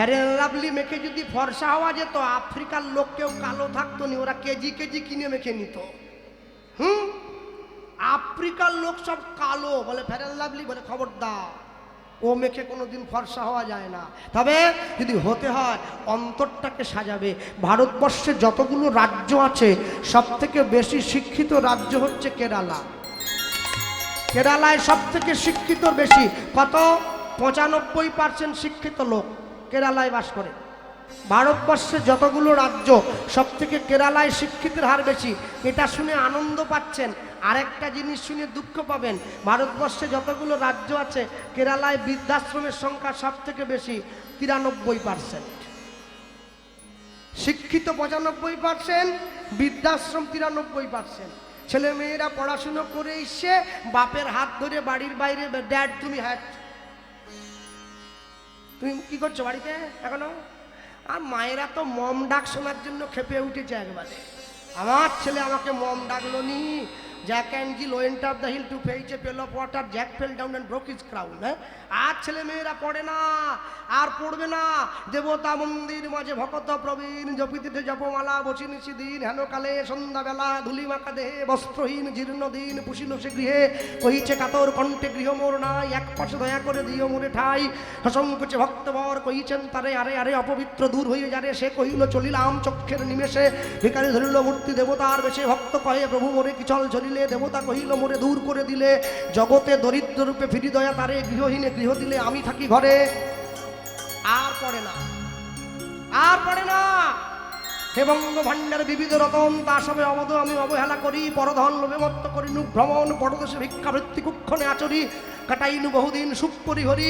Fair and lovely মেখে যদি ফর্সা হওয়া যেত, আফ্রিকার লোক কেউ কালো থাকতো নি, ওরা কেজি কেজি কিনে মেখে নিত। আফ্রিকার লোক সব কালো, বলে ফেয়ার অ্যান্ড লাভলি, বলে খবরদার ও মেখে কোনোদিন ফর্সা হওয়া যায় না। তবে যদি হতে হয় অন্তরটাকে সাজাবে। ভারতবর্ষে যতগুলো রাজ্য আছে সব থেকে বেশি শিক্ষিত রাজ্য হচ্ছে কেরালা। কেরালায় সব থেকে শিক্ষিত বেশি, কত? 95% শিক্ষিত লোক কেরালায় বাস করে। ভারতবর্ষে যতগুলো রাজ্য সব থেকে কেরালায় শিক্ষিতের হার বেশি। এটা শুনে আনন্দ পাচ্ছেন, আরেকটা জিনিস শুনে দুঃখ পাবেন। ভারতবর্ষে যতগুলো রাজ্য আছে কেরালায় বৃদ্ধাশ্রমের সংখ্যা সব থেকে বেশি, 93%। শিক্ষিত 95%, বৃদ্ধাশ্রম 93%। ছেলে মেয়েরা পড়াশুনো করে এসে বাপের হাত ধরে বাড়ির বাইরে, ড্যাড তুমি হ্যাট, তুমি কি করছো বাড়িতে এখনো? আর মায়েরা তো মম ডাক শোনার জন্য খেপে উঠেছে একবারে। আমার ছেলে আমাকে মম ডাকলো নি। Jack and Jill went up the hill to fetch a pail of water, Jack fell down and broke his crown. হ্যাঁ, আর ছেলে মেয়েরা পড়ে না, আর পড়বে না। দেবতা মন্দির মাঝে ভকত প্রবীণ, জপিতে জপমালা বসি নিশি দিন, হেন কালে সন্ধ্যাবেলা ধুলি মাখা দেহে, বস্ত্রহীন জীর্ণ দিন পুষিল সে গৃহে, কহিছে কাতর কণ্ঠে গৃহ মোর নাই, এক পাশে দয়া করে দিও মোরে ঠাই। সংকোচে ভক্তবর কহিছেন তারে, আরে আরে অপবিত্র দূর হয়ে যারে, সে কহিল চলিলাম চক্ষের নিমেষে, ভিখারি ধরিল মূর্তি দেবতার বেশে, ভক্ত কহে প্রভু মোরে কি চল ঝরিলে, দেবতা কহিল মোরে দূর করে দিলে, জগতে দরিদ্র রূপে ফিরি দয়া তারে, গৃহহীনে গৃহ দিলে আমি থাকি ঘরে। আর পড়ে না, আর পড়ে না। হে বঙ্গ ভাণ্ডার বিবিধ রতন, তা সবে অবধ আমি অবহেলা করি, পরধন লোভে মত্ত করিনু ভ্রমণ, পরদেশে ভিক্ষাবৃত্তি কুক্ষণে আচরি, কাটাইনু বহুদিন সুখ পরিহরি।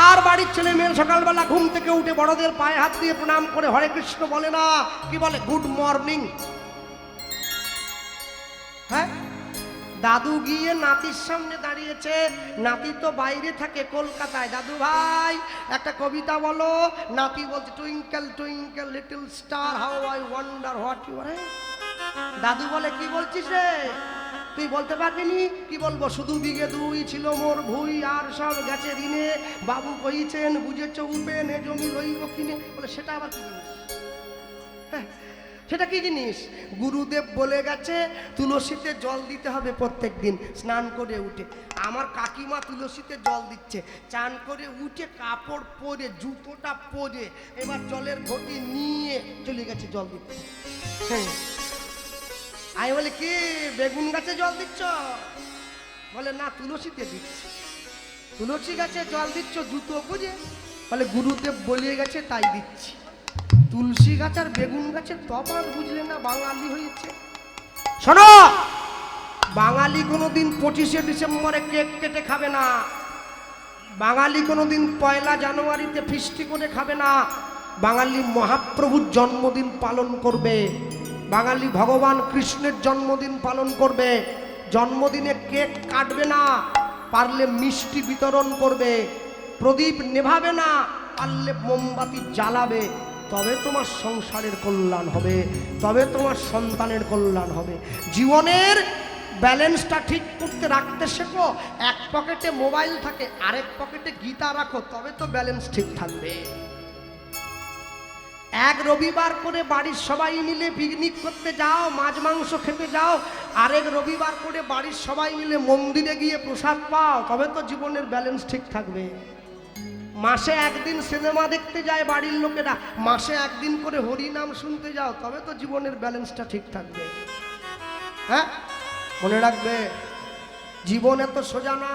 আর বাড়ির ছেলে মেয়ে সকালবেলা ঘুম থেকে উঠে বড়দের পায়ে হাত দিয়ে প্রণাম করে হরে কৃষ্ণ বলে না, কি বলে? Good morning. হ্যাঁ, দাদু গিয়ে নাতির সামনে দাঁড়িয়েছে, নাতি তো বাইরে থাকে কলকাতায়। দাদু ভাই একটা কবিতা বলো। নাতি বলছে twinkle twinkle little star how I wonder what you are. দাদু বলে কি বলছিস রে, তুই বলতে পারবি নি? কি বলবো? শুধু বিঘে দুই ছিল মোর ভুই, আর সব গেছে ঋণে, বাবু কইছেন বুঝেছ উপেন, এ জমি রইব কিনে। বলে সেটা আবার কি জিনিস? হ্যাঁ, সেটা কি জিনিস? গুরুদেব বলে গেছে তুলসীতে জল দিতে হবে প্রত্যেক দিন স্নান করে উঠে। আমার কাকিমা তুলসীতে জল দিচ্ছে, চান করে উঠে কাপড় পরে জুতোটা পরে এবার জলের ঘটি নিয়ে চলে গেছে জল দিতে। হ্যাঁ, আমি বলে কি বেগুন গাছে জল দিচ্ছ? বলে না, তুলসীতে দিচ্ছি। তুলসী গাছে জল দিচ্ছ জুতো পরে? বলে গুরুদেব বলে গেছে তাই দিচ্ছি। তুলসী গাছ আর বেগুন গাছের তফাৎ বুঝলে না, বাঙালি হয়েছে। শোনো, বাঙালি কোনোদিন 25শে ডিসেম্বরে কেক কেটে খাবে না, বাঙালি কোনোদিন 1 জানুয়ারিতে ফিস্টি করে খাবে না। বাঙালি মহাপ্রভুর জন্মদিন পালন করবে, বাঙালি ভগবান কৃষ্ণের জন্মদিন পালন করবে। জন্মদিনে কেক কাটবে না, পারলে মিষ্টি বিতরণ করবে, প্রদীপ নেভাবে না, পারলে মোমবাতি জ্বালাবে। তবে তোমার সংসারের কল্যাণ হবে, তবে তোমার সন্তানের কল্যাণ হবে। জীবনের ব্যালেন্সটা ঠিক করতে রাখতে শেখো। এক পকেটে মোবাইল থাকে, আরেক পকেটে গীতা রাখো, তবে তো ব্যালেন্স ঠিক থাকবে। এক রবিবার করে বাড়ির সবাই মিলে পিকনিক করতে যাও, মাছ মাংস খেতে যাও, আরেক রবিবার করে বাড়ির সবাই মিলে মন্দিরে গিয়ে প্রসাদ পাও, তবে তো জীবনের ব্যালেন্স ঠিক থাকবে। মাসে একদিন সিনেমা দেখতে যায় বাড়ির লোকেরা, মাসে একদিন করে হরিনাম শুনতে যাও, তবে তো জীবনের ব্যালেন্সটা ঠিক থাকবে। হ্যাঁ, মনে রাখবে জীবন এত সোজা না।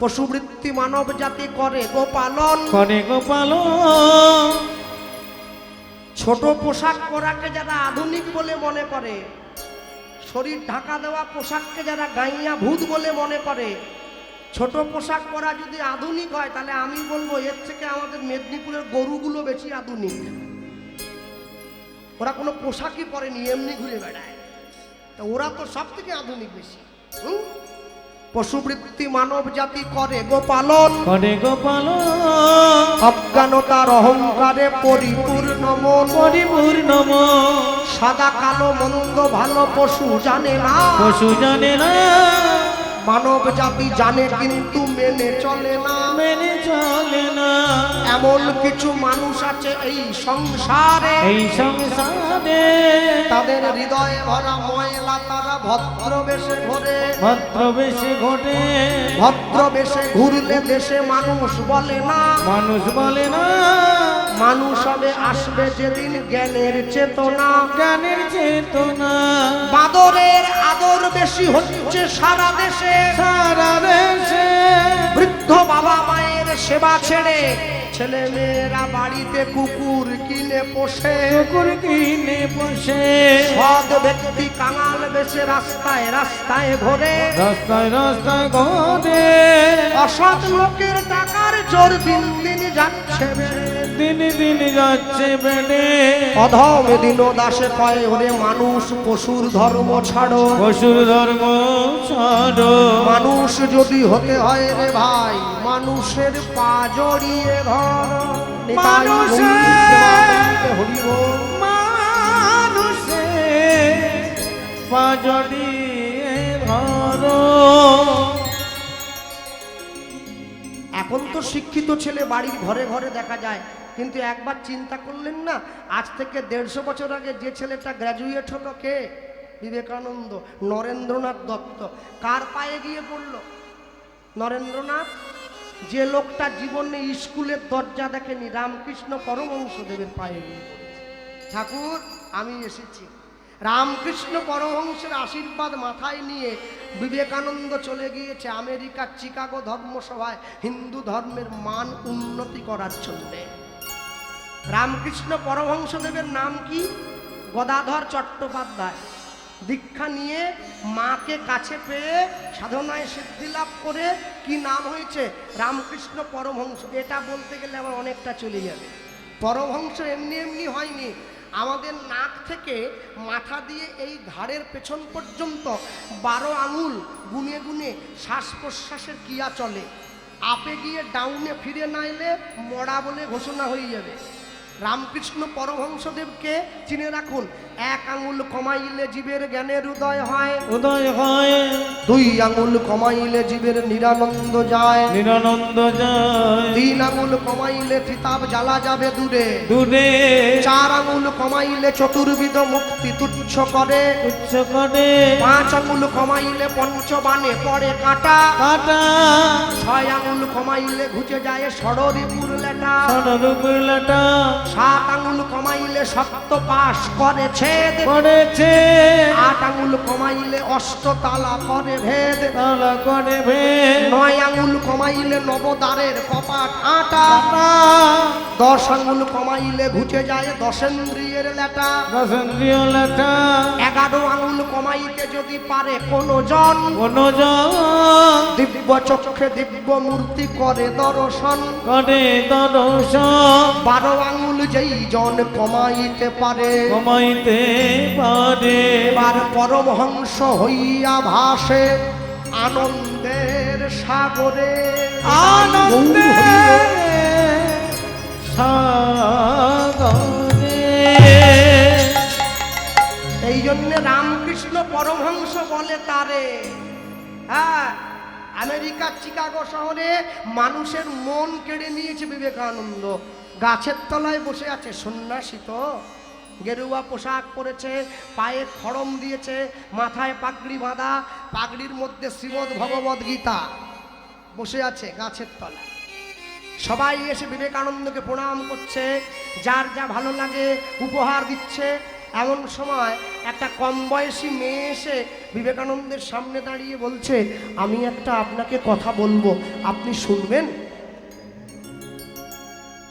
পশুবৃত্তি মানব জাতি করে গো পালন, করে গো পালন। ছোট পোশাক পরাকে যারা আধুনিক বলে মনে করে, শরীর ঢাকা দেওয়া পোশাককে যারা গাইয়া ভূত বলে মনে করে, ছোট পোশাক পরা যদি আধুনিক হয় তাহলে আমি বলবো এর থেকে আমাদের মেদিনীপুরের গরুগুলো বেশি আধুনিক। ওরা কোনো পোশাকই পরেনি, এমনি ঘুরে বেড়ায়, তা ওরা তো সব থেকে আধুনিক বেশি। পশুবৃত্তি মানব জাতি করে গো পালন, করে গো পালন। অজ্ঞানতার অহংকারে পরিপূর্ণ মন, পরিপূর্ণ মন। সাদা কালো মন্দ ভালো পশু জানে না, পশু জানে না। মানব জাতি জানে কিন্তু মেনে চলে না। মেনে চলে না। এমন কিছু মানুষ আছে এই সংসারে, এই সংসারে তাদের হৃদয়ে ভরা ময়লা, তারা ভদ্র বেশে ঘোরে। ভদ্রবেশে ঘটে, ভদ্র বেশে ঘুরলে দেশে মানুষ বলে না। মানুষ বলে না। মানুষ হবে আসবে যেদিন জ্ঞানের চেতনা। জ্ঞানের চেতনা বাদরের আদর বেশি হচ্ছে সারা দেশে। সারা দেশে বৃদ্ধ বাবা মায়ের সেবা ছেড়ে ছেলে মেয়েরা বাড়িতে কুকুর কিনে পোষে। কুকুর কিনে বসে, সৎ ব্যক্তি কাঙাল বেশে রাস্তায় রাস্তায় ঘোরে। রাস্তায় রাস্তায় ঘটে। অসৎ লোকের টাকার জোর দিন দিন যাচ্ছে বেড়ে। দিন দিন যাচ্ছে বেড়ে। অধম দিন দাসে কয় ওরে মানুষ পশুর ধর্ম ছাড়ো। পশুর ধর্ম ছাড়ো। মানুষ যদি হতে হয় রে ভাই মানুষের পা জড়িয়ে ঘর। মানুষের হরি বল। মানুষে পাজড়িয়ে ধরো। এখন তো শিক্ষিত ছেলে বাড়ির ঘরে ঘরে দেখা যায়, কিন্তু একবার চিন্তা করলেন না, আজ থেকে 150 বছর আগে যে ছেলেটা গ্র্যাজুয়েট হলো কে? বিবেকানন্দ, নরেন্দ্রনাথ দত্ত। কার পায়ে গিয়ে পড়ল? নরেন্দ্রনাথ। যে লোকটা জীবনে স্কুলের দরজা দেখেনি, রামকৃষ্ণ পরমহংসদেবের পায়ে গিয়ে পড়েছে। ঠাকুর আমি এসেছি। রামকৃষ্ণ পরমহংসের আশীর্বাদ মাথায় নিয়ে বিবেকানন্দ চলে গিয়েছে আমেরিকার চিকাগো ধর্মসভায় হিন্দু ধর্মের মান উন্নতি করার জন্য। রামকৃষ্ণ পরমহংসদেবের নাম কি? গদাধর চট্টোপাধ্যায়। দীক্ষা নিয়ে মাকে কাছে পেয়ে সাধনায় সিদ্ধি লাভ করে কি নাম হয়েছে? রামকৃষ্ণ পরমহংস। এটা বলতে গেলে আবার অনেকটা চলে যাবে। পরমহংস এমনি এমনি হয়নি। আমাদের নাক থেকে মাথা দিয়ে এই ঘাড়ের পেছন পর্যন্ত 12 আঙুল গুনে গুনে শ্বাস প্রশ্বাসের ক্রিয়া চলে। আপে গিয়ে ডাউনে ফিরে না এলে মরা বলে ঘোষণা হয়ে যাবে। রামকৃষ্ণ পরমহংসদেবকে চিনে রাখুন। 1 আঙুল কমাইলে জীবের জ্ঞানের উদয় হয়। উদয় হয়। 2 আঙুল কমাইলে জীবের নিরানন্দ যায়। নিরানন্দ যায়। 3 আঙুল কমাইলে তিতাব জ্বালা যাবে দূরে। দূরে 4 আঙুল কমাইলে চতুর্বিধ মুক্তি তুচ্ছ করে। উচ্চ করে। 5 আঙুল কমাইলে পঞ্চবাণে পড়ে কাটা। কাটা 6 আঙুল কমাইলে ঘুচে যায় ষড়রিপুর লেটা। সররুকুলাটা 7 আঙুল কমাইলে সপ্ত পাশ করে ছেদ। করেছে। 8 আঙুল কমাইলে অষ্টতালা করে ভেদ। তালা করে ভেদ। 9 আঙুল কমাইলে নবদ্বারের কপাট আটা। 10 আঙুল কমাইলে ঘুচে যায় দশেন্দ্রিয়ের লেটা। দশেন্দ্রিয় লেটা 11 আঙুল কমাইতে যদি পারে কোনো জন, কোন জন দিব্য চক্ষে দিব্য মূর্তি করে দর্শন। করে দর্শন 12 আঙুল যেই জন কমাইতে পারে, কমাইতে পারে। এবার পরমহংস হইয়া ভাসে আনন্দের সাগরে। আনন্দে সাগরে। এই জন্য রামকৃষ্ণ পরমহংস বলে তারে। হ্যাঁ, আমেরিকার চিকাগো শহরে মানুষের মন কেড়ে নিয়েছে বিবেকানন্দ। গাছের তলায় বসে আছে, সন্ন্যাসী তো, গেরুয়া পোশাক পরেছে, পায়ে খড়ম দিয়েছে, মাথায় পাগড়ি বাঁধা, পাগড়ির মধ্যে শ্রীমদ্ ভগবদ গীতা, বসে আছে গাছের তলায়। সবাই এসে বিবেকানন্দকে প্রণাম করছে, যার যা ভালো লাগে উপহার দিচ্ছে। এমন সময় একটা কম বয়সী মেয়ে এসে বিবেকানন্দের সামনে দাঁড়িয়ে বলছে, আমি একটা আপনাকে কথা বলবো, আপনি শুনবেন?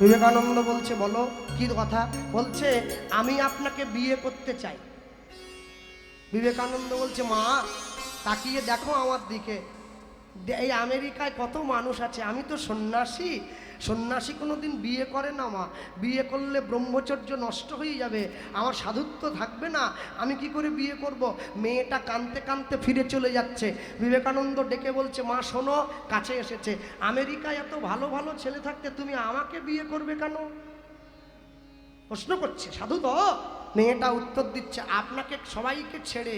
বিবেকানন্দ বলছে, বলো কি কথা? বলছে, আমি আপনাকে বিয়ে করতে চাই। বিবেকানন্দ বলছে, মা তাকিয়ে দেখো আমার দিকে, এই আমেরিকায় কত মানুষ আছে, আমি তো সন্ন্যাসী, সন্ন্যাসী কোনোদিন বিয়ে করে না মা, বিয়ে করলে ব্রহ্মচর্য নষ্ট হয়ে যাবে, আমার সাধুত্ব থাকবে না, আমি কি করে বিয়ে করব? মেয়েটা কাঁদতে কাঁদতে ফিরে চলে যাচ্ছে। বিবেকানন্দ ডেকে বলছে, মা শোনো, কাছে এসেছে, আমেরিকায় এত ভালো ভালো ছেলে থাকতে তুমি আমাকে বিয়ে করবে কেন? প্রশ্ন করছে, সাধু তো। মেয়েটা উত্তর দিচ্ছে, আপনাকে সবাইকে ছেড়ে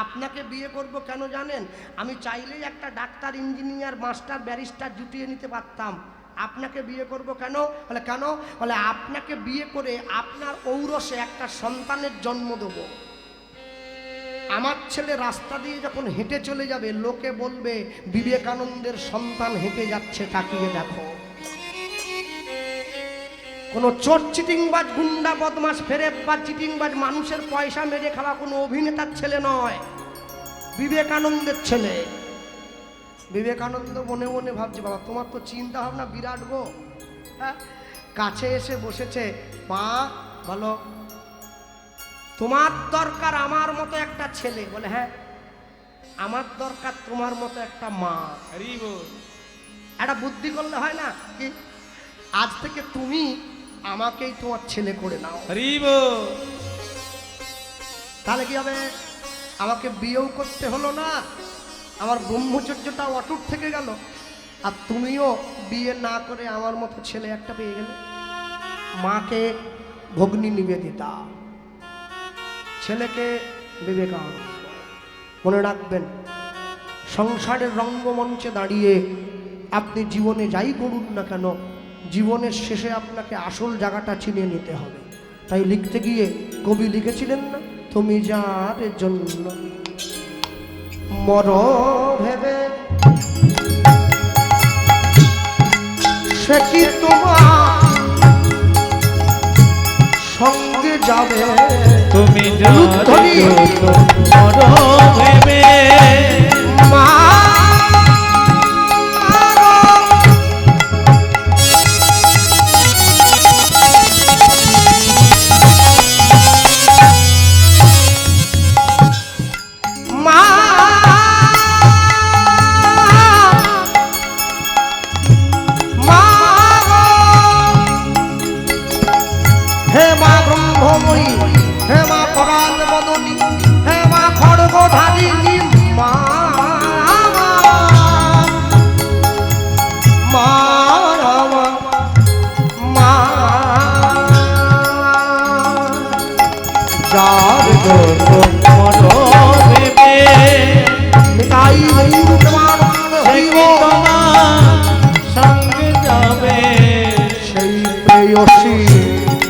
আপনাকে বিয়ে করব কেন জানেন? আমি চাইলেই একটা ডাক্তার, ইঞ্জিনিয়ার, মাস্টার, ব্যারিস্টার জুটিয়ে নিতে পারতাম। আপনাকে বিয়ে করব কেন? বলে কেন? বলে আপনাকে বিয়ে করে আপনার ঔরসে একটা সন্তানের জন্ম দেব। আমার ছেলে রাস্তা দিয়ে যখন হেঁটে চলে যাবে, লোকে বলবে বিবেকানন্দের সন্তান হেঁটে যাচ্ছে, তাকিয়ে দেখো। কোনো চোর চিটিংবাজ, গুন্ডা, বদমাস, ফেরেববাজ, চিটিংবাজ, মানুষের পয়সা মেরে খাওয়া কোনো অভিনেতার ছেলে নয়, বিবেকানন্দের ছেলে। বিবেকানন্দ মনে মনে ভাবছে, বাবা তোমার তো চিন্তা ভাবনা বিরাট গো। হ্যাঁ, কাছে এসে বসেছে। মা বলো, তোমার দরকার আমার মতো একটা ছেলে? বলে হ্যাঁ, আমার দরকার তোমার মতো একটা মা। একটা বুদ্ধি করলে হয় না কি? আজ থেকে তুমি আমাকেই তোমার ছেলে করে নাও। তাহলে কি হবে? আমাকে বিয়েও করতে হলো না, আমার ব্রহ্মচর্যটা অটুট থেকে গেল, আর তুমিও বিয়ে না করে আমার মতো ছেলে একটা পেয়ে গেলে। মাকে ভগ্নী নিবেদিতা, ছেলেকে বিবেকানন্দ। মনে রাখবেন, সংসারের রঙ্গমঞ্চে দাঁড়িয়ে আপনি জীবনে যাই করুন না কেন, জীবনের শেষে আপনাকে আসল জায়গাটা চিনে নিতে হবে। তাই লিখতে গিয়ে কবি লিখেছিলেন না, তুমি যার জন্য মর ভেবে সে কি তোমার সঙ্গে যাবে। তুমি জানি ভেবে মা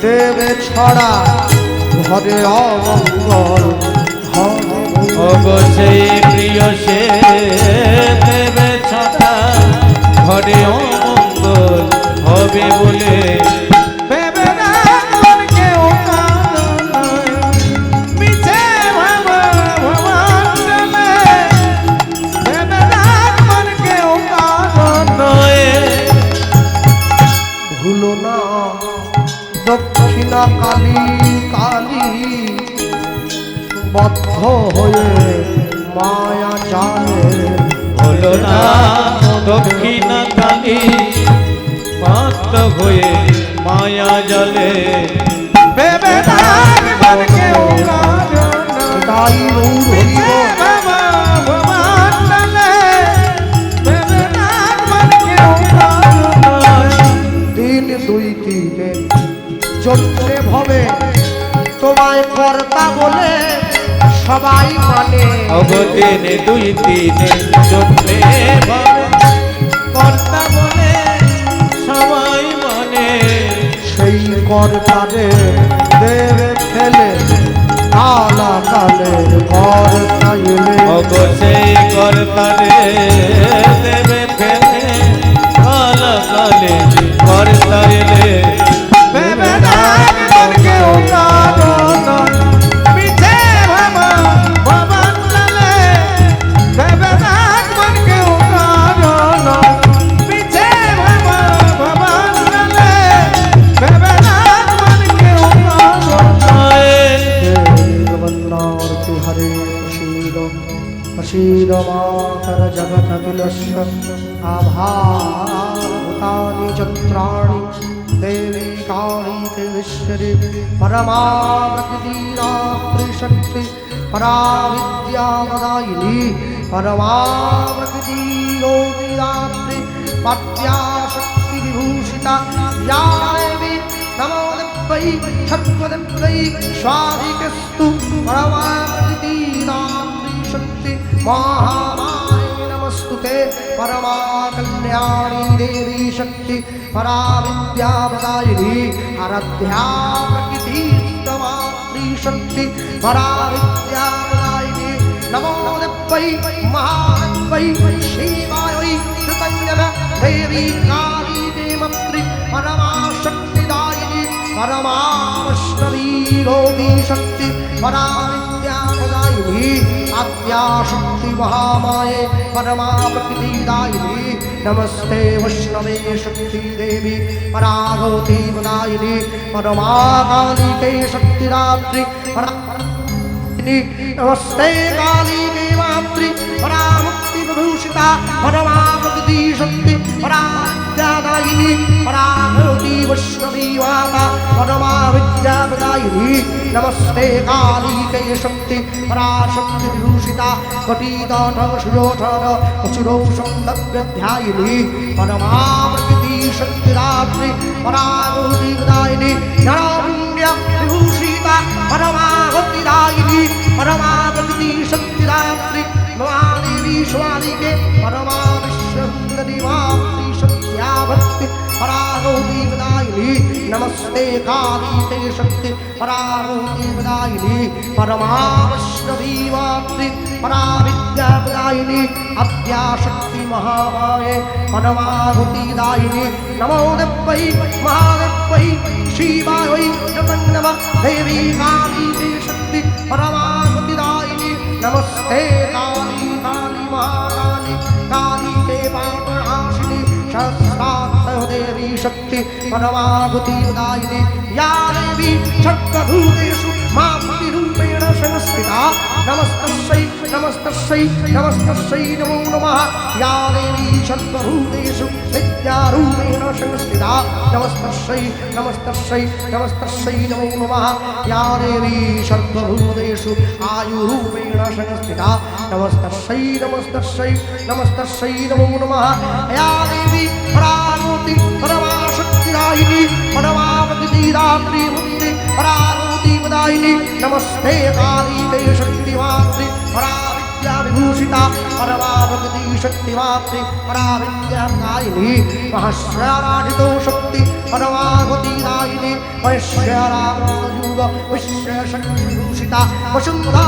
দেবে ছড়া ঘরে অমঙ্গল অবশ্যই প্রিয় সে দেবে ছড়া ঘরে অমঙ্গল হবে বলে ভেবে না মন কেউ মিছে ভাবা ভবানে ভেবে না মন কেউ নয়। ভুলো না দক্ষিণা কালী কালী বদ্ধ হয়ে মায়া জালে। হলো না দক্ষিণা কালী বদ্ধ হয়ে মায়া জালে ভেবে না মন কেউ তাই মিছে ভাবা ভবানে ভেবে না মন কেউ দিন দুই দিকে চলতে ভবে তোমায় কর্তা বলে সবাই মানে। অবদিনে দুই দিনে চলতে ভবে কর্তা বলে সবাই মানে। সেই কর্তারে দেবে ফেলে কালা কালের কর্তা এলে। অবশ্যই কর্তারে দেবে ফেলে কালা কালে কর্তা এলে ভেবে না মন কেউ কারণ মিছে ভাবা ভবানে ভেবে না মন কেউ কারণ মিছে ভাবা ভবানে ভেবে না মন কেউ জগন্নাথ হরে প্রসীদ প্রসীদ মাতর জগৎ বিলস্য আভাতানি চন্দ্রাণি देवी काली देवेश्वरी परमावृत्तिदात्री शक्ति पराविद्यादायिनी परमावृत्तिदात्री पद्याशक्ति विभूषिता या देवी नमो देव्यै छद्मदेव्यै स्वाधिकस्तु परमावृत्तिदात्री महामाये नमस्तुते परमा कल्याणी देवी शक्ति परा विद्या प्रदायिनी आराध्या प्रकृतिस्तमात्री शक्ति परा विद्या प्रदायिनी नमो देवै महादेवै शिवायै कृतज्ञः देवी काली देवत्री परमा शक्तिदायिनी परमा वैष्णवी योगी शक्ति परा विद्या प्रदायिनी आद्या शक्ति महामाये परमा प्रकृतिदायिनी नमस्ते वैष्णवे शक्ति देवी परागौती प्रदायिनी परमा कालिके शक्तिदात्री नमस्ते काली देवात्री परा मुक्ति प्रभूषिता परमा प्रकृति शक्ति परा विद्यादायिनी परा भगवती वैष्णवी माता परमा विद्या प्रदायिनी नमस्ते काली के शक्ति परा शक्ति विभूषिता कटीदाठ सुजोठर असुरौ संदव्यध्यायिनी परमा प्रकृति शक्तिदात्री परा भगवती प्रदायिनी नरपुण्य विभूषिता परमा भक्तिदायिनी परमा प्रकृति शक्तिदात्री महादेवी स्वालिके परमा विश्वसुंदरी मातृ शक्त्या भक्ति परागौती प्रदायिनी नमस्ते काली ते शक्ति परागौती प्रदायिनी परमा वैष्णवी मातृ परा विद्या प्रदायिनी अद्या शक्ति महामाये परमाहुति दायिनी नमो देवै महादेवै शिवायै नमः देवी काली ते शक्ति परमाहुति दायिनी नमस्ते काली काली महाकाली काली ते पापनाशिनी सहस्रार्थ देवी शक्ति परमाहुति दायिनी या देवी सर्वभूतेषु मातृरूपेण संस्थिता नमस्तस्यै नमस्तस्यै नमस्तस्यै नमो नमः या देवी सर्वभूतेषु विद्यारूपेण संस्थिता नमस्तस्यै नमस्तस्यै नमस्तस्यै नमो नमः या देवी सर्वभूतेषु आयुरूपेण संस्थिता नमस्तस्यै नमस्तस्यै नमस्तस्यै नमो नमः या देवी परागौती परमाशक्तिदायिनी परमावतिदात्री मुक्ति परागौती प्रदायिनी नमस्ते काली ते शक्तिमात्री परा विद्या विभूषिता परमावति शक्तिमात्री परा विद्या प्रदायिनी महस्याराधितो शक्ति परमावति दायिनी वैश्यरामयुग विश्वशक्ति विभूषिता वसुंधरा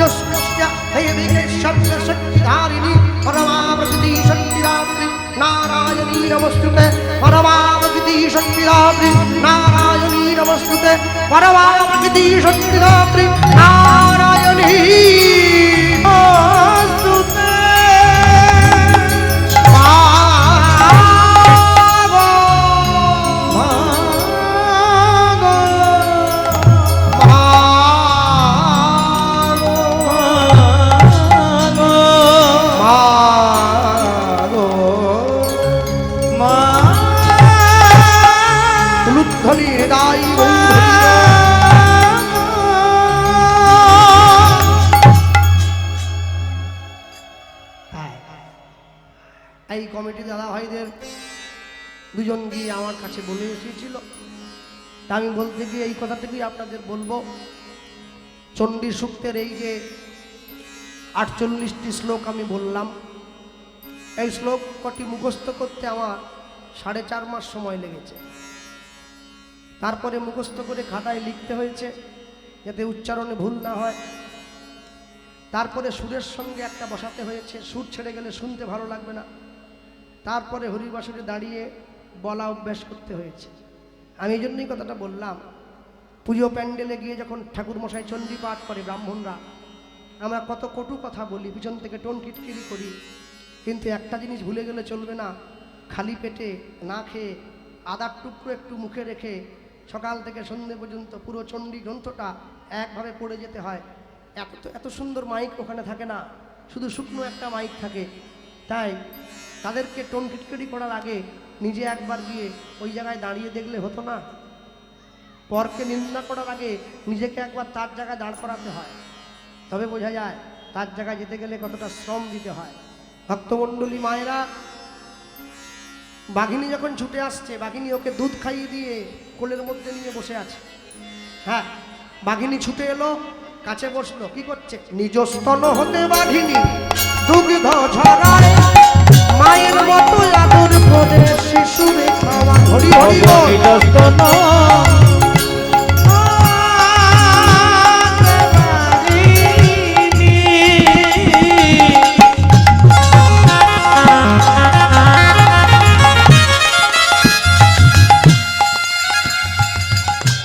जस्कृत्य देवी शक्तिधारिणी परमावति शक्तिदात्री नारायणी नमस्तुते परमावति शक्तिदात्री नारायणी नमस्तुते परमावति शक्तिदात्री नारायणी नमस्तुते এই কমিটি দাদা ভাইদের দুজন গিয়ে আমার কাছে বলে এসেছিল তা আমি বলতে গিয়ে এই কথাটুকুই আপনাদের বলবো চণ্ডী সূক্তের এই যে 48টি শ্লোক আমি বললাম এই শ্লোক কটি মুখস্থ করতে আমার 4.5 মাস সময় লেগেছে তারপরে মুখস্থ করে খাতায় লিখতে হয়েছে যাতে উচ্চারণে ভুল না হয় তারপরে সুরের সঙ্গে একটা বসাতে হয়েছে সুর ছেড়ে গেলে শুনতে ভালো লাগবে না তারপরে হরিবাসরে দাঁড়িয়ে বলা অভ্যাস করতে হয়েছে আমি এই জন্যই কথাটা বললাম পুজো প্যান্ডেলে গিয়ে যখন ঠাকুরমশাই চণ্ডী পাঠ করে ব্রাহ্মণরা আমরা কত কটু কথা বলি পিছন থেকে টোন টিটকিরি করি কিন্তু একটা জিনিস ভুলে গেলে চলবে না খালি পেটে না খেয়ে আদার টুকরো একটু মুখে রেখে সকাল থেকে সন্ধ্যে পর্যন্ত পুরো চণ্ডী গ্রন্থটা একভাবে পড়ে যেতে হয় এত সুন্দর মাইক ওখানে থাকে না শুধু শুকনো একটা মাইক থাকে তাই তাদেরকে টোন টিটকিরি করার আগে নিজে একবার গিয়ে ওই জায়গায় দাঁড়িয়ে দেখলে হতো না পরকে নিন্দা করার আগে নিজেকে একবার তার জায়গায় দাঁড় করাতে হয় তবে বোঝা যায় তার জায়গায় যেতে গেলে কতটা শ্রম দিতে হয় ভক্তমণ্ডলী মায়েরা বাঘিনী যখন ছুটে আসছে বাঘিনী ওকে দুধ খাইয়ে দিয়ে কোলের মধ্যে নিয়ে বসে আছে হ্যাঁ বাঘিনী ছুটে এলো কাছে বসলো কি করছে নিজ স্তন হতে বাঘিনী দুগ্ধ ঝরায় মায়ের মতো আদর করে শিশুরে খাওয়া হরি হরি বল।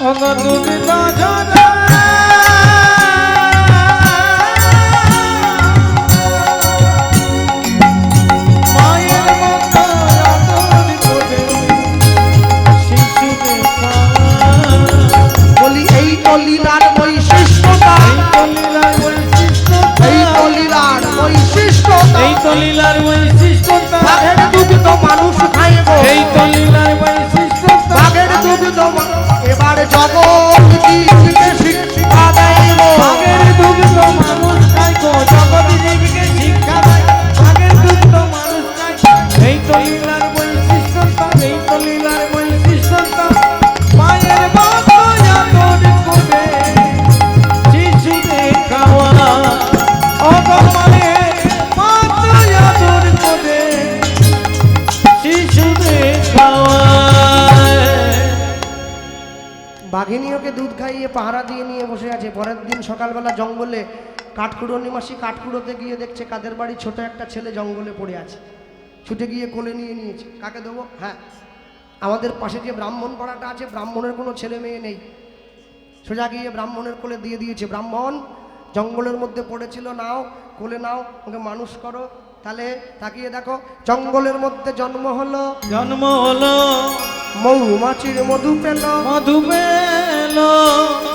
অবনীতস্তন বলি এই তো লীলার বৈশিষ্ট্যতা, এই তো লীলার বৈশিষ্ট্যতা, এই তো লীলার বৈশিষ্ট্যতা, বাঘের দুগ্ধ মানুষ খাইব, এই তো লীলার বৈশিষ্ট্যতা, বাঘের দুগ্ধ এবার জগৎ জীবকে শিক্ষা দেব, বাঘের দুগ্ধ মানুষ খায় গো, জগৎ জীবকে শিক্ষা দেয়, বাঘের দুগ্ধ মানুষ খায়। এই তো লীলার বৈশিষ্ট্যতা, এই তো লীলার বৈশিষ্ট্যতা, মায়ের মতো আদর করে শিশুদের খাওয়া, ও গো মায়ের মতো আদর করে শিশুদের খাওয়া। বাঘিনী ওকে দুধ খাইয়ে পাহারা দিয়ে নিয়ে বসে আছে। পরের দিন সকালবেলা জঙ্গলে কাঠকুড়ো নিবাসী কাঠকুড়োতে গিয়ে দেখছে কাদের বাড়ি ছোট একটা ছেলে জঙ্গলে পড়ে আছে। ছুটে গিয়ে কোলে নিয়ে নিয়েছে। কাকে দেবো? হ্যাঁ, আমাদের পাশে যে ব্রাহ্মণ পাড়াটা আছে, ব্রাহ্মণের কোনো ছেলে মেয়ে নেই। সোজা গিয়ে ব্রাহ্মণের কোলে দিয়ে দিয়েছে। ব্রাহ্মণ জঙ্গলের মধ্যে পড়েছিল, নাও কোলে নাও, ওকে মানুষ করো। তাহলে তাকিয়ে দেখো, জঙ্গলের মধ্যে জন্ম হলো, জন্ম হলো, মৌমাছির মধু পেল, মধু পেল,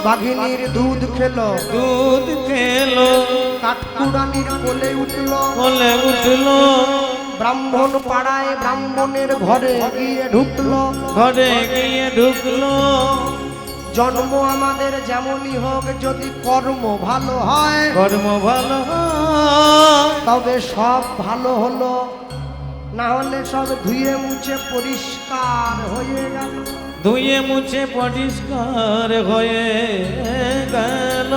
বাঘিনীর দুধ খেলো, দুধ খেলো, কাঠকুড়ানির কোলে উঠলো, বলে উঠল, ব্রাহ্মণ পাড়ায় ব্রাহ্মণের ঘরে গিয়ে ঢুকলো। ঘরে গিয়ে ঢুকলো। জন্ম আমাদের যেমনই হোক, যদি কর্ম ভালো হয় কর্ম ভালো হয়, তবে সব ভালো হলো, না হলে সব ধুয়ে মুছে পরিষ্কার হয়ে গেল। ধুয়ে মুছে পরিষ্কার হয়ে গেল।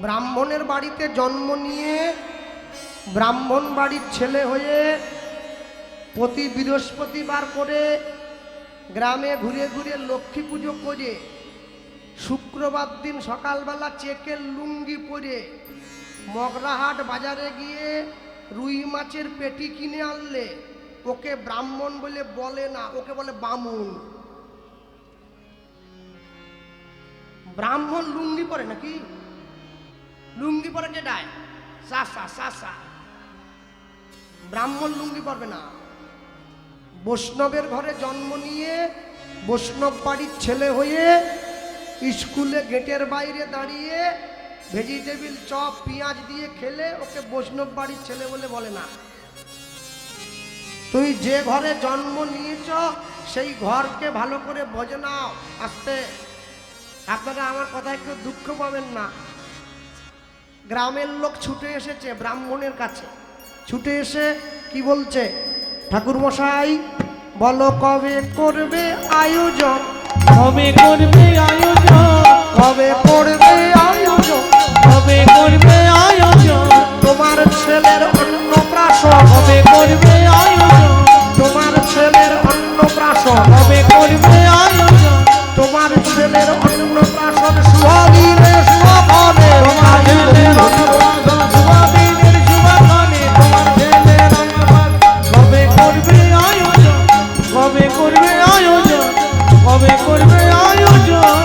ব্রাহ্মণের বাড়িতে জন্ম নিয়ে ব্রাহ্মণ বাড়ির ছেলে হয়ে প্রতি বৃহস্পতিবার করে গ্রামে ঘুরে ঘুরে লক্ষ্মী পুজো করে, শুক্রবার দিন সকালবেলা চেকের লুঙ্গি পরে মগরাহাট বাজারে গিয়ে রুই মাছের পেটি কিনে আনলে ওকে ব্রাহ্মণ বলে বলে না, ওকে বলে বামুন। ব্রাহ্মণ লুঙ্গি পরে নাকি? লুঙ্গি পরে যেটায় সাসা সাসা, ব্রাহ্মণ লুঙ্গি পরবে না। বৈষ্ণবের ঘরে জন্ম নিয়ে বৈষ্ণব বাড়ির ছেলে হয়ে স্কুলে গেটের বাইরে দাঁড়িয়ে ভেজিটেবিল চপ পেঁয়াজ দিয়ে খেলে ওকে বৈষ্ণব বাড়ির ছেলে বলে না। তুই যে ঘরে জন্ম নিয়েছ সেই ঘরকে ভালো করে বোঝে নাও। আস্তে, আপনারা আমার কথায় কেউ দুঃখ পাবেন না। গ্রামের লোক ছুটে এসেছে ব্রাহ্মণের কাছে, ছুটে এসে কি বলছে, ঠাকুর মশাই বলো কবে করবে আয়োজন, কবে করবে আয়োজন, কবে করবে আয়োজন, কবে করবে আয়োজন, তোমার ছেলের অন্নপ্রাশন, কবে করবে আয়োজন, তোমার ছেলের অন্নপ্রাশন, কবে করবে আয়োজন, তোমার ছেলের অন্নপ্রাশন শুভদিনে শুভক্ষণে, তোমার ছেলের অন্নপ্রাশন শুভদিনের শুভক্ষণে, তোমার ছেলের অন্নপ্রাশন কবে করবে আয়োজন, কবে করবে আয়োজন, কবে করবে আয়োজন।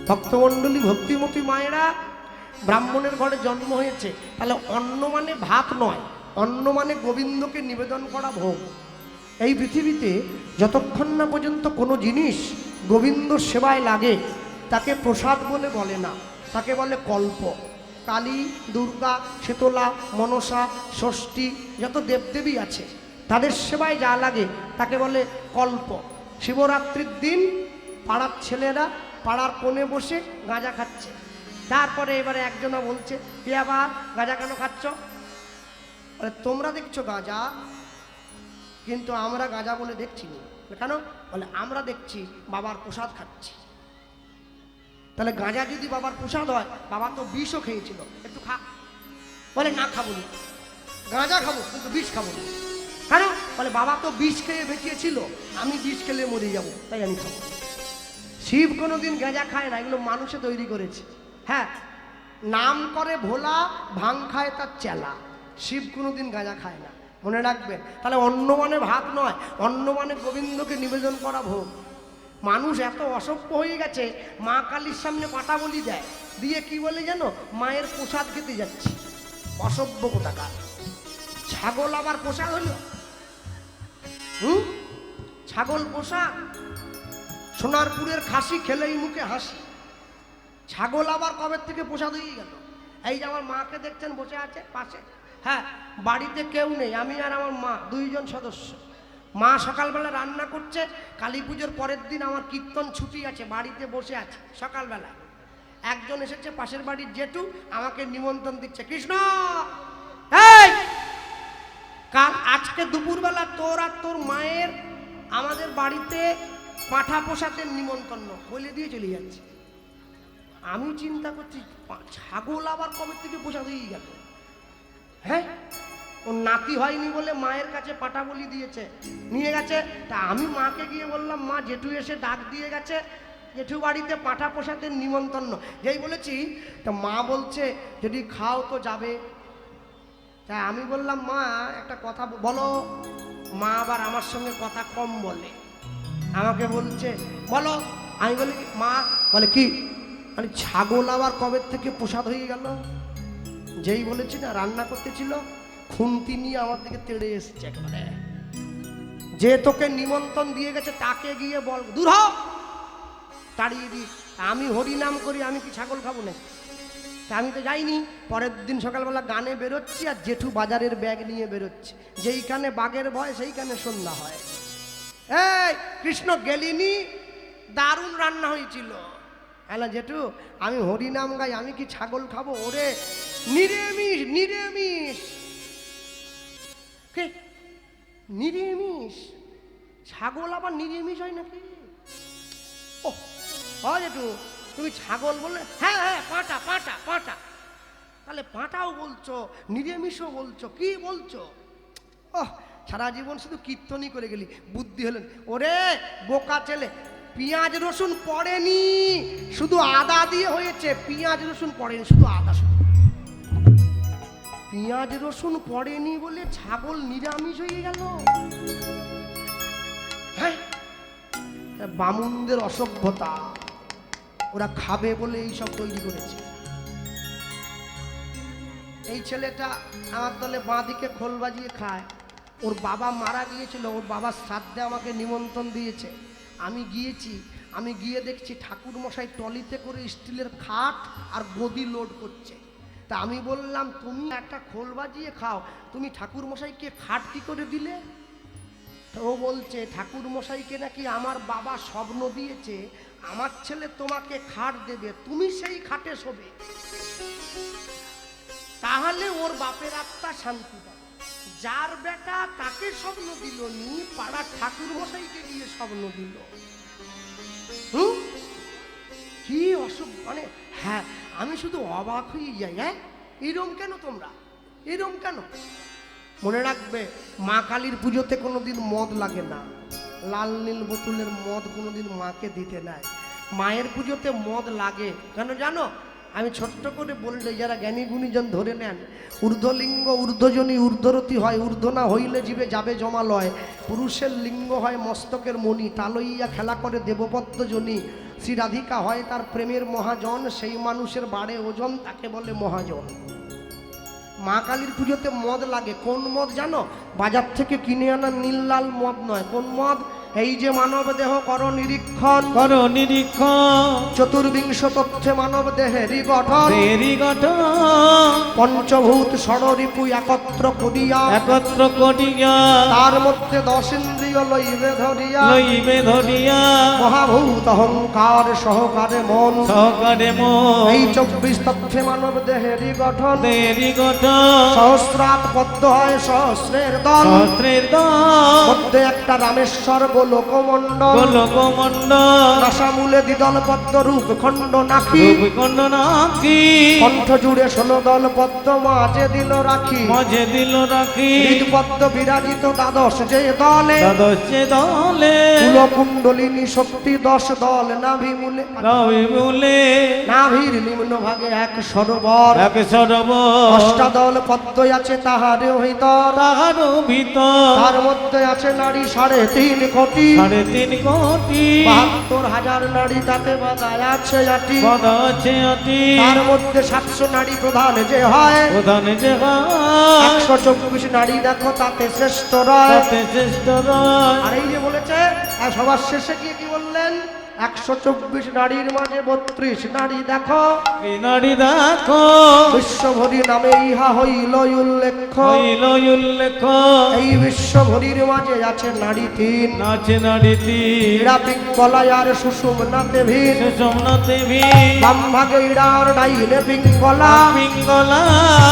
ভক্তমণ্ডলী ভক্তিমতী মায়েরা, ব্রাহ্মণের ঘরে জন্ম হয়েছে, তাহলে অন্ন মানে ভাত নয়, অন্ন মানে গোবিন্দকে নিবেদন করা ভোগ। এই পৃথিবীতে যতক্ষণ না পর্যন্ত কোনো জিনিস গোবিন্দ সেবায় লাগে তাকে প্রসাদ বলে না, তাকে বলে কল্প। কালী, দুর্গা, শীতলা, মনসা, ষষ্ঠী, যত দেবদেবী আছে তাদের সেবায় যা লাগে তাকে বলে কল্প। শিবরাত্রির দিন পাড়ার ছেলেরা পাড়ার কোণে বসে গাঁজা খাচ্ছে। তারপরে এবারে একজনা বলছে, কে আবার গাঁজা কেন খাচ্ছ? বলে তোমরা দেখছো গাঁজা, কিন্তু আমরা গাঁজা বলে দেখছি না। কেন? বলে আমরা দেখছি বাবার প্রসাদ খাচ্ছি। তাহলে গাঁজা যদি বাবার প্রসাদ হয়, বাবা তো বিষও খেয়েছিল, একটু খা, বলে না খাবো না, গাঁজা খাবো কিন্তু বিষ খাবো না। কেন? বলে বাবা তো বিষ খেয়ে বেঁচেছিল, আমি বিষ খেলে মরে যাবো, তাই আমি খাবো। শিব কোনোদিন গাঁজা খায় না, এগুলো মানুষে তৈরি করেছে। হ্যাঁ, নাম করে ভোলা, ভাং খায় তার চেলা। শিব কোনোদিন গাঁজা খায় না, মনে রাখবেন। তাহলে অন্য মানে ভাত নয়, অন্য মানে গোবিন্দকে নিবেদন করা ভোগ। মানুষ এত অসভ্য হয়ে গেছে, মা কালীর সামনে পাটা বলি দেয়, দিয়ে কি বলে জানো, মায়ের প্রসাদ খেতে যাচ্ছি। অসভ্য কোথাকার। ছাগল আবার প্রসাদ হলো? ছাগল প্রসাদ? সোনারপুরের খাসি খেলেই মুখে হাসি, ছাগল আবার কবে থেকে প্রসাদ হয়ে গেল? এই যে আমার মাকে দেখছেন বসে আছে পাশে, হ্যাঁ, বাড়িতে কেউ নেই, আমি আর আমার মা, দুইজন সদস্য। মা সকালবেলা রান্না করছে, কালী পুজোর পরের দিন আমার কীর্তন ছুটি আছে, বাড়িতে বসে আছে। সকালবেলা একজন এসেছে, পাশের বাড়ির জেঠু, আমাকে নিমন্ত্রণ দিচ্ছে, কৃষ্ণ এই কাল আজকে দুপুরবেলা তোর আর তোর মায়ের আমাদের বাড়িতে পাঁঠা প্রসাদের নিমন্ত্রণ বলে দিয়ে চলে যাচ্ছে। আমি চিন্তা করছি, ছাগল আবার কবে থেকে প্রসাদ হয়ে গেল? হ্যাঁ, ওর নাতি হয়নি বলে মায়ের কাছে পাটা বলি দিয়েছে, নিয়ে গেছে। তা আমি মাকে গিয়ে বললাম, মা জেঠু এসে ডাক দিয়ে গেছে, জেঠু বাড়িতে পাঁঠা প্রসাদের নিমন্ত্রণ। যেই বলেছি, তা মা বলছে যদি খাও তো যাবে। তা আমি বললাম, মা একটা কথা বলো। মা আবার আমার সঙ্গে কথা কম বলে, আমাকে বলছে বলো। আমি বলি মা, বলে কি? মানে ছাগল আবার কবে থেকে প্রসাদ হয়ে গেল? যেই বলেছি না, রান্না করতেছিল, খুন্তি নিয়ে আমার দিকে তেড়ে এসছে একেবারে। যে তোকে নিমন্ত্রণ দিয়ে গেছে তাকে গিয়ে বল, দূর হ, তাড়িয়ে দি। আমি হরি নাম করি, আমি কি ছাগল খাবো না? তা আমি তো যাইনি। পরের দিন সকালবেলা গানে বেরোচ্ছি, আর জেঠু বাজারের ব্যাগ নিয়ে বেরোচ্ছে। যেইখানে বাঘের ভয় সেইখানে সন্ধ্যা হয়। এই কৃষ্ণ গেলিনি, দারুণ রান্না হয়েছিল। হ্যালো জেঠু, আমি হরি নাম গাই, আমি কি ছাগল খাবো? ওরে নিরামিষ, নিরামিষ। কে নিরামিষ? ছাগল আবার নিরামিষ হয় নাকি? ও হয় জেঠু, তুমি ছাগল বললে? হ্যাঁ হ্যাঁ, পাঁটা পাঁটা পাঁটা। তাহলে পাঁটাও বলছো, নিরামিষও বলছো, কি বলছো? ওহ, সারা জীবন শুধু কীর্তনই করে গেলি, বুদ্ধি হলেন। ওরে বোকা ছেলে, পেঁয়াজ রসুন পড়েনি, শুধু আদা দিয়ে হয়েছে। পেঁয়াজ রসুন পড়েনি, শুধু আদা। শুধু পেঁয়াজ রসুন পড়েনি বলে ছাগল নিরামিষ হয়ে গেল? হ্যাঁ, বামুনদের অসভ্যতা, ওরা খাবে বলে এইসব তৈরি করেছে। এই ছেলেটা আমার দলে বাঁ দিকে খোল বাজিয়ে খায়। ওর বাবা মারা গিয়েছিল, ওর বাবার শ্রাদ্ধে আমাকে নিমন্ত্রণ দিয়েছে। আমি গিয়েছি, আমি গিয়ে দেখছি ঠাকুর মশাই টলিতে করে স্টিলের খাট আর গদি লোড করছে। তা আমি বললাম, তুমি একটা খোল বাজিয়ে খাও, তুমি ঠাকুর মশাইকে খাট কি করে দিলে? তো ও বলছে, ঠাকুর মশাইকে নাকি আমার বাবা স্বপ্ন দিয়েছে, আমার ছেলে তোমাকে খাট দেবে, তুমি সেই খাটে শোবে, তাহলে ওর বাপের আত্মা শান্তি পাবে। যার বেটা তাকে স্বপ্ন দিল নি, পাড়া ঠাকুর মশাইকে গিয়ে স্বপ্ন দিল। কি অসুখ! মানে হ্যাঁ, আমি শুধু অবাক হয়ে যাই। হ্যাঁ, এরম কেন তোমরা, এরম কেন? মনে রাখবে, মা কালীর পুজোতে কোনোদিন মদ লাগে না, লাল নীল বোতলের মদ কোনোদিন মাকে দিতে নাই। মায়ের পুজোতে মদ লাগে কেন জানো? আমি ছোট্ট করে বললে যারা জ্ঞানী গুণীজন ধরে নেন, ঊর্ধ্বলিঙ্গ ঊর্ধ্বজনী ঊর্ধ্বরতি হয়, ঊর্ধ্ব না হইলে জীবে যাবে জমালয়। পুরুষের লিঙ্গ হয় মস্তকের মণি, তালইয়া খেলা করে দেবপদ্মজনী। শ্রী রাধিকা হয় তার প্রেমের মহাজন, সেই মানুষের বাড়ে ওজন, তাকে বলে মহাজন। মা কালীর পুজোতে মদ লাগে। কোন মদ জানো? বাজার থেকে কিনে আনা নীল লাল মদ নয়। কোন মদ? এই যে মানব দেহ করো নিরীক্ষণ, করো নিরীক্ষণ, চতুর্বিংশ তথ্যে মানব দেহেরই গঠন, দেরি গঠন, পঞ্চভূত ষড়রিপু একত্র করিয়া, একত্র করিয়া, তার মধ্যে 10 ইন্দ্রিয় লইবে ধরিয়া, লইবে ধরিয়া, মহাভূত অহংকার সহকারে মন, সহকারে মন, এই 24 তথ্যে মানব দেহেরই গঠন, দেরি গঠন, সহস্রাৎ পদ্ম হয় সহস্রের দল, সহস্রের দল, মধ্যে একটা রামেশ্বর গোলকমণ্ডল, গোলকমণ্ডল নাসামূলে দ্বিদল পদ্ম রূপ খণ্ড নাকি, রূপখণ্ড নাকি কণ্ঠ জুড়ে 16 দল পদ্ম মাঝে দিল রাখি, মাঝে দিল রাখি হৃদপদ্ম বিরাজিত দ্বাদশ যে দলে, দ্বাদশে দলে কুলকুণ্ডলিনী শক্তি 10 দল নাভি মূলে, রবি বলে নাভির নিম্ন ভাগে এক সরোবর, এক সরোবর অষ্টাদল পদ্ম আছে তাহারে ভিতর, তাহার ভিতর তার মধ্যে আছে নারী 3.5 কোটি, 3.5 কোটি 72,000 নারী তাতে বাধা আছে আটি, বাধা আছে আটি তার মধ্যে 700 নারী প্রধান যে হয়, প্রধান যে 124 নারী দেখো তাতে শ্রেষ্ঠ রয়। তাতে শ্রেষ্ঠ রয়। আর এই যে বলেছে আর সবার শেষে গিয়ে কি বললেন, 124 নারীর মাঝে 32 নারী দেখো, এই নারী দেখো বিশ্বভরি নামে ইহা হইল উল্লেখ্য, হইল উল্লেখ এই বিশ্বভরির মাঝে আছে নারী 3, নাচে নারীতি ইড়া পিঙ্গলায় আর সুষুম্নাতে ভিড়, সুষমনা দেবী বাম ভাগে ইড়ার ডাইনে পিঙ্গলা, পিঙ্গলা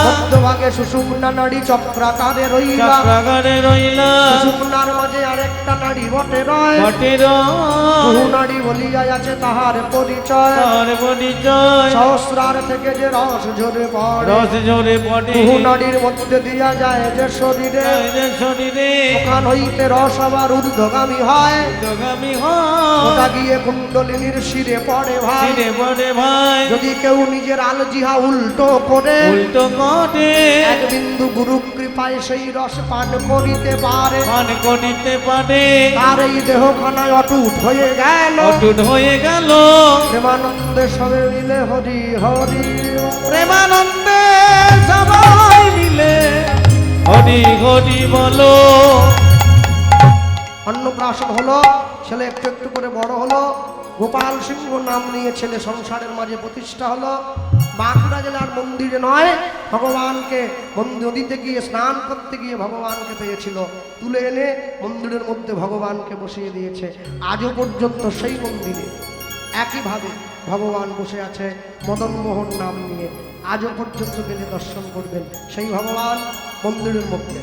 মধ্যভাগে সুষুম্না নারী চক্রাকারে রইলা, চক্রাগারে রইলা সুষুম্নার মাঝে আরেকটা নারী বটে রয়, বটের বহু নারী বলিয়া আছে তাহার পরিচয়, তার পরিচয় সহস্রার থেকে যে রস ঝরে পড়ে, রস ঝরে পড়ে বহু নারীর মধ্যে দিয়া যায় যে শরীরে, এই যে শরীরে ওখান হইতে রস আবার ঊর্ধ্বগামী হয়, যোগামী ওটা হয় গিয়ে কুণ্ডলিনীর শিরে পড়ে ভাই। শিরে পড়ে ভাই যদি কেউ নিজের আলজিহা উল্টো করে উল্টো করে এক বিন্দু গুরু কৃপায় সেই রস পান করিতে পারে, পান করিতে পারে তার এই দেহখানায় অটুট হয়ে গেল, অটুট হয়ে গেল প্রেমানন্দে সবে মিলে হরি হরি। প্রেমানন্দে সবাই মিলে হরি হরি বলো। অন্নপ্রাশন হলো, ছেলে একটু একটু করে বড় হলো, গোপাল সিংহ নাম নিয়ে ছেলে সংসারের মাঝে প্রতিষ্ঠা হলো। বাঁকুড়া জেলার মন্দিরে নয়, ভগবানকে নদীতে গিয়ে স্নান করতে গিয়ে ভগবানকে পেয়েছিল, তুলে এনে মন্দিরের মধ্যে ভগবানকে বসিয়ে দিয়েছে। আজও পর্যন্ত সেই মন্দিরে একইভাবে ভগবান বসে আছে মদন মোহন নাম নিয়ে, আজও পর্যন্ত গেলে দর্শন করবেন সেই ভগবান মন্দিরের মধ্যে।